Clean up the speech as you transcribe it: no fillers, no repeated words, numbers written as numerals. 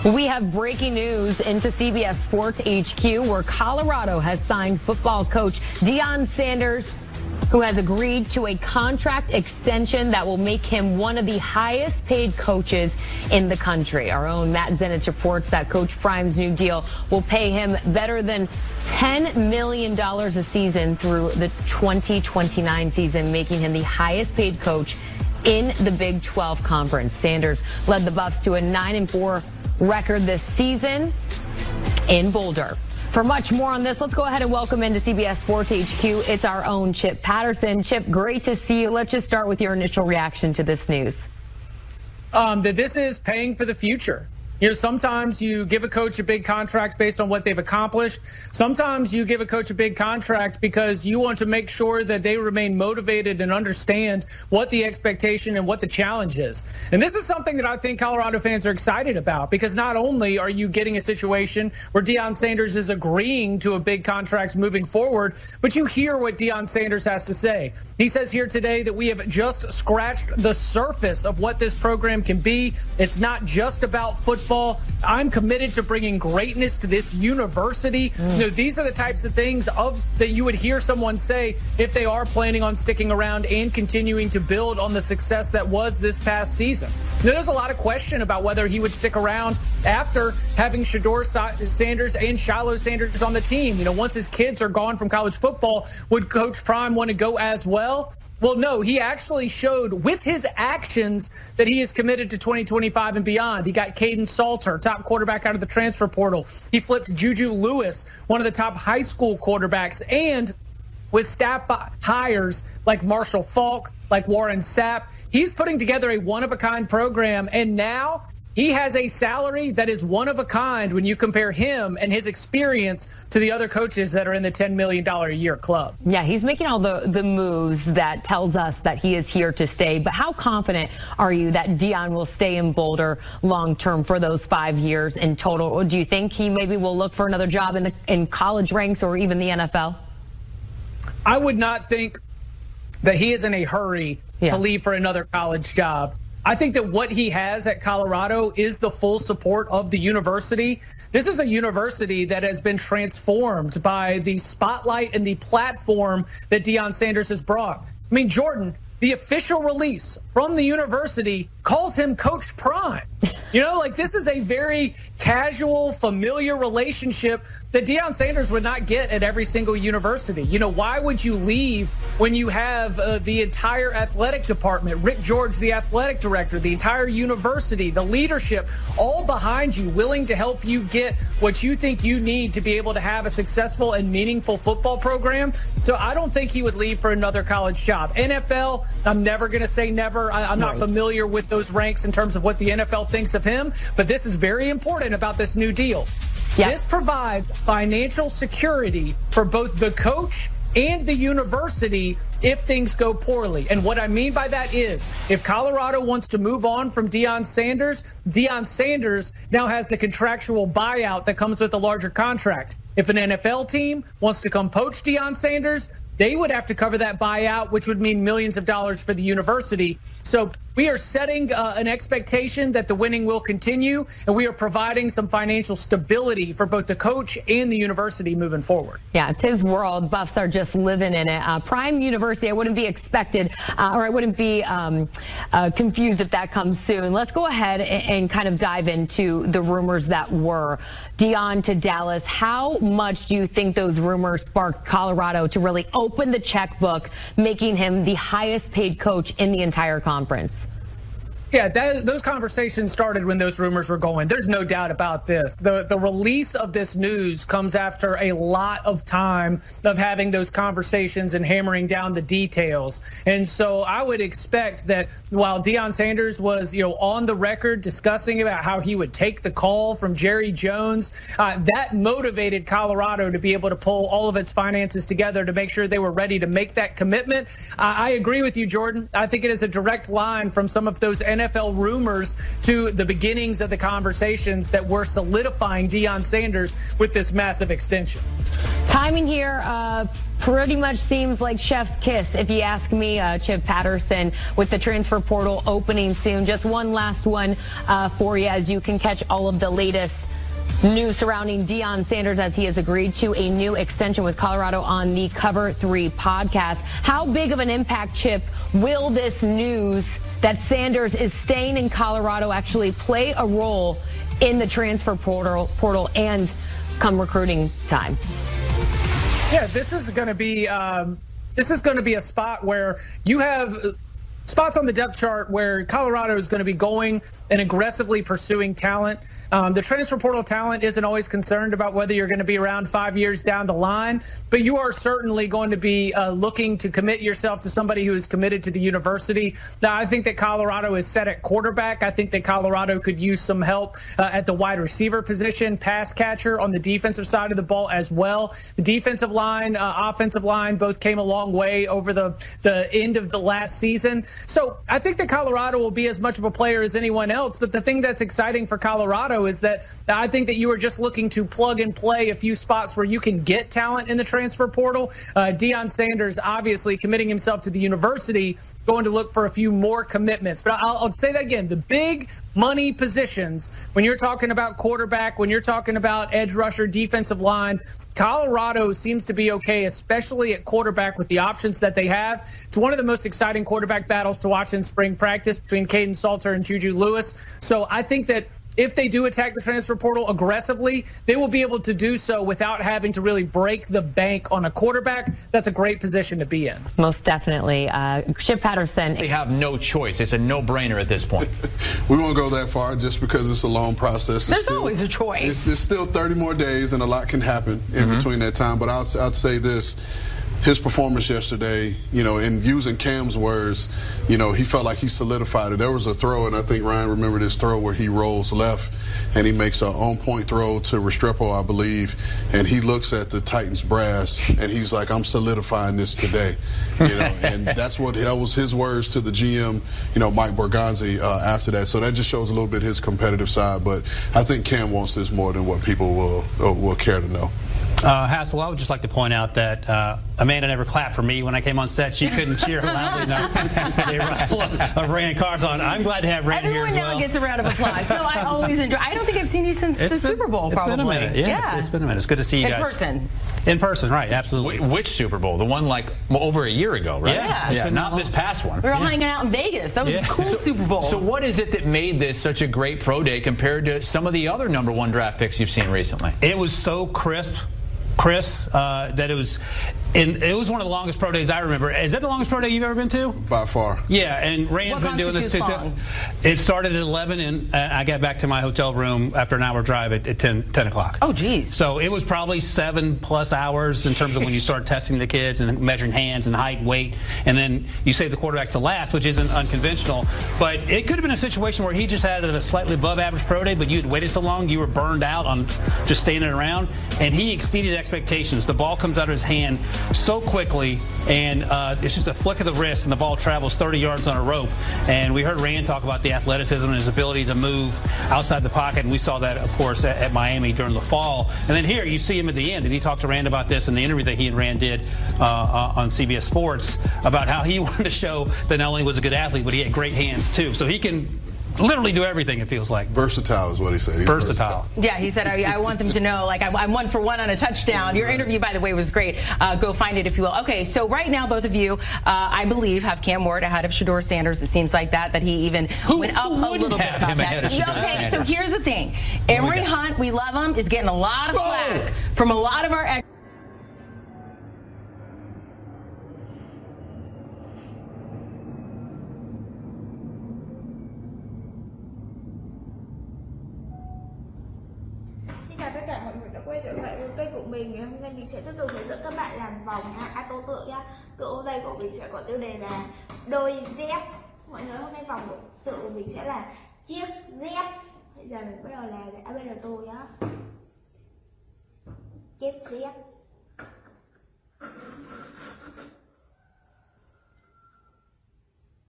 We have breaking news into CBS Sports HQ, where Colorado has signed football coach Deion Sanders, who has agreed to a contract extension that will make him one of the highest paid coaches in the country. Our own Matt Zenitz reports that Coach Prime's new deal will pay him better than $10 million a season through the 2029 season, making him the highest paid coach in the Big 12 Conference. Sanders led the Buffs to a 9-4 record this season in Boulder. For much more on this, let's go ahead and welcome into CBS Sports HQ. It's our own Chip Patterson. Chip, great to see you. Let's just start with your initial reaction to this news. That this is paying for the future. You know, sometimes you give a coach a big contract based on what they've accomplished. Sometimes you give a coach a big contract because you want to make sure that they remain motivated and understand what the expectation and what the challenge is. And this is something that I think Colorado fans are excited about, because not only are you getting a situation where Deion Sanders is agreeing to a big contract moving forward, but you hear what Deion Sanders has to say. He says here today that we have just scratched the surface of what this program can be. It's not just about football. I'm committed to bringing greatness to this university. You know, these are the types of things that you would hear someone say if they are planning on sticking around and continuing to build on the success that was this past season. Now, there's a lot of question about whether he would stick around after having Shedeur Sanders and Shiloh Sanders on the team. You know, once his kids are gone from college football, would Coach Prime want to go as well? Well, no, he actually showed with his actions that he is committed to 2025 and beyond. He got Caden Salter, top quarterback out of the transfer portal. He flipped Juju Lewis, one of the top high school quarterbacks. And with staff hires like Marshall Falk, like Warren Sapp, he's putting together a one-of-a-kind program. And now he has a salary that is one of a kind when you compare him and his experience to the other coaches that are in the $10 million a year club. Yeah, he's making all the moves that tells us that he is here to stay. But how confident are you that Deion will stay in Boulder long term for those 5 years in total? Or do you think he maybe will look for another job in college ranks or even the NFL? I would not think that he is in a hurry to leave for another college job. I think that what he has at Colorado is the full support of the university. This is a university that has been transformed by the spotlight and the platform that Deion Sanders has brought. I mean, Jordan, the official release from the university calls him Coach Prime. You know, like, this is a very casual, familiar relationship that Deion Sanders would not get at every single university. You know, why would you leave when you have the entire athletic department, Rick George, the athletic director, the entire university, the leadership, all behind you, willing to help you get what you think you need to be able to have a successful and meaningful football program? So I don't think he would leave for another college job. NFL, I'm never going to say never. I'm not familiar with those ranks in terms of what the NFL thinks of him, but this is very important about this new deal. This provides financial security for both the coach and the university if things go poorly. And what I mean by that is, if Colorado wants to move on from Deion Sanders now has the contractual buyout that comes with a larger contract. If an NFL team wants to come poach Deion Sanders, they would have to cover that buyout, which would mean millions of dollars for the university. So we are setting an expectation that the winning will continue, and we are providing some financial stability for both the coach and the university moving forward. Yeah, it's his world. Buffs are just living in it. Prime University, I wouldn't be expected, or I wouldn't be confused if that comes soon. Let's go ahead and kind of dive into the rumors that were Deion to Dallas. How much do you think those rumors sparked Colorado to really open the checkbook, making him the highest paid coach in the entire conference? Yeah, those conversations started when those rumors were going. There's no doubt about this. The release of this news comes after a lot of time of having those conversations and hammering down the details. And so I would expect that while Deion Sanders was, on the record discussing about how he would take the call from Jerry Jones, that motivated Colorado to be able to pull all of its finances together to make sure they were ready to make that commitment. I agree with you, Jordan. I think it is a direct line from some of those NFL rumors to the beginnings of the conversations that were solidifying Deion Sanders with this massive extension. Timing here, pretty much seems like chef's kiss, if you ask me, Chip Patterson, with the transfer portal opening soon. Just one last one for you, as you can catch all of the latest news surrounding Deion Sanders as he has agreed to a new extension with Colorado on the Cover 3 podcast. How big of an impact, Chip, will this news that Sanders is staying in Colorado actually play a role in the transfer portal and come recruiting time? Yeah, this is going to be a spot where you have spots on the depth chart where Colorado is going to be going and aggressively pursuing talent. The transfer portal talent isn't always concerned about whether you're going to be around 5 years down the line, but you are certainly going to be looking to commit yourself to somebody who is committed to the university. Now, I think that Colorado is set at quarterback. I think that Colorado could use some help at the wide receiver position, pass catcher on the defensive side of the ball as well. The defensive line, offensive line, both came a long way over the end of the last season. So I think that Colorado will be as much of a player as anyone else, but the thing that's exciting for Colorado is that I think that you are just looking to plug and play a few spots where you can get talent in the transfer portal. Deion Sanders obviously committing himself to the university, going to look for a few more commitments. But I'll say that again, the big money positions, when you're talking about quarterback, when you're talking about edge rusher, defensive line, Colorado seems to be okay, especially at quarterback with the options that they have. It's one of the most exciting quarterback battles to watch in spring practice between Caden Salter and Juju Lewis. So I think that if they do attack the transfer portal aggressively, they will be able to do so without having to really break the bank on a quarterback. That's a great position to be in. Most definitely. Chip Patterson. They have no choice. It's a no-brainer at this point. We won't go that far just because it's a long process. There's always a choice. There's still 30 more days, and a lot can happen in between that time. But I'd say this. His performance yesterday, in using Cam's words, he felt like he solidified it. There was a throw, and I think Ryan remembered this throw where he rolls left and he makes an on-point throw to Restrepo, I believe, and he looks at the Titans brass and he's like, I'm solidifying this today. And that was his words to the GM, Mike Borgonzi after that. So that just shows a little bit his competitive side, but I think Cam wants this more than what people will care to know. Hassel, I would just like to point out that Amanda never clapped for me when I came on set. She couldn't cheer loudly enough for the arrival of Brandon Carthon. I'm glad to have Brandon here as well. Everyone now gets a round of applause. No, I always enjoy. I don't think I've seen you since the Super Bowl, probably. It's been a minute. Yeah. It's been a minute. It's good to see you guys. In person, right, absolutely. Which Super Bowl? The one over a year ago, right? Yeah. Not this past one. We were all hanging out in Vegas. That was a cool Super Bowl. So what is it that made this such a great pro day compared to some of the other #1 draft picks you've seen recently? It was so crisp, that it was one of the longest pro days I remember. Is that the longest pro day you've ever been to? By far. Yeah, and Rand's been doing this too. It started at 11, and I got back to my hotel room after an hour drive at 10 o'clock. Oh, geez. So it was probably 7+ hours in terms of when you start testing the kids and measuring hands and height, weight, and then you save the quarterbacks to last, which isn't unconventional. But it could have been a situation where he just had a slightly above average pro day, but you had waited so long, you were burned out on just standing around, and he exceeded expectations. The ball comes out of his hand so quickly, and it's just a flick of the wrist, and the ball travels 30 yards on a rope. And we heard Rand talk about the athleticism and his ability to move outside the pocket, and we saw that, of course, at Miami during the fall. And then here, you see him at the end, and he talked to Rand about this in the interview that he and Rand did on CBS Sports about how he wanted to show that not only was a good athlete, but he had great hands, too. So he can literally do everything, it feels like. Versatile is what he said. He's versatile. Yeah, he said, I want them to know, like, I'm 1 for 1 on a touchdown. Your interview, by the way, was great. Go find it if you will. Okay, so right now, both of you, I believe, have Cam Ward ahead of Shedeur Sanders. It seems like that he even went up a little bit about that. Okay, so here's the thing. Emory Hunt, we love him, is getting a lot of flack from a lot of our experts. Tất cả mọi người đã quay trở lại với kênh của mình. Ngày hôm nay mình sẽ tiếp tục hướng dẫn các bạn làm vòng tô tượng nhá. Tượng hôm nay của mình sẽ có tiêu đề là đôi dép. Mọi người hôm nay vòng của tượng của mình sẽ là chiếc dép. Bây giờ mình bắt đầu làm cái tô nhá. Chiếc dép.